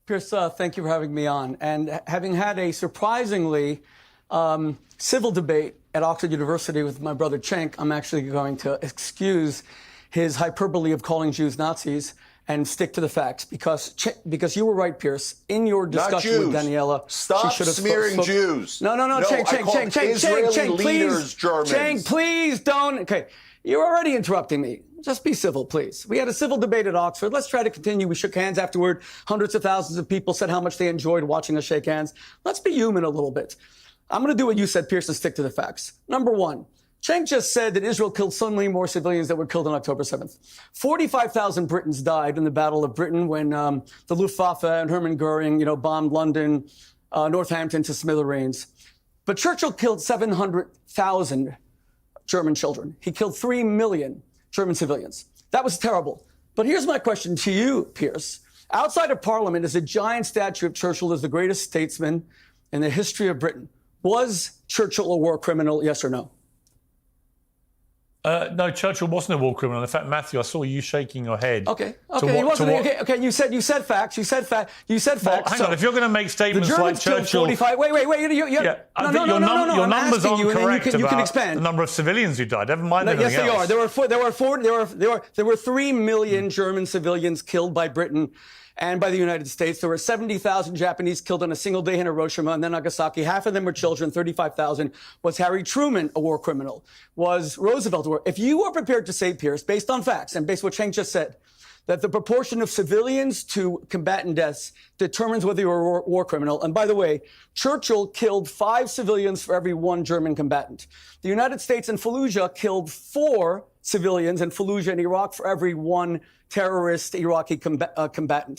Pierce, thank you for having me on. And having had a surprisingly civil debate at Oxford University with my brother Cenk, I'm actually going to excuse his hyperbole of calling Jews Nazis and stick to the facts, because you were right, Pierce. In your discussion with Daniela, stop she should have smearing Jews. No, Cenk, Cenk, please don't. Okay, you're already interrupting me. Just be civil, please. We had a civil debate at Oxford. Let's try to continue. We shook hands afterward. Hundreds of thousands of people said how much they enjoyed watching us shake hands. Let's be human a little bit. I'm going to do what you said, Pierce, and stick to the facts. Number one, Cenk just said that Israel killed so many more civilians that were killed on October 7th. 45,000 Britons died in the Battle of Britain when the Luftwaffe and Hermann Goering, bombed London, Northampton to smithereens. But Churchill killed 700,000 German children. He killed 3 million German civilians. That was terrible. But here's my question to you, Pierce. Outside of Parliament is a giant statue of Churchill as the greatest statesman in the history of Britain. Was Churchill a war criminal, yes or no? No, Churchill wasn't a war criminal. In fact, Matthew, I saw you shaking your head. Okay. He wasn't. Okay. You said facts. You said facts. Well, hang on. If you're going to make statements like Churchill, wait. Your numbers aren't correct you can about expand. the number of civilians who died. Never mind anything else. Yes, they are. There were 3 million German civilians killed by Britain and by the United States. There were 70,000 Japanese killed on a single day in Hiroshima and then Nagasaki. Half of them were children, 35,000. Was Harry Truman a war criminal? Was Roosevelt a war? If you are prepared to say, Pierce, based on facts and based on what Cenk just said, that the proportion of civilians to combatant deaths determines whether you're a war criminal. And by the way, Churchill killed 5 civilians for every 1 German combatant. The United States in Fallujah killed 4 civilians in Fallujah in Iraq for every 1 terrorist Iraqi combatant.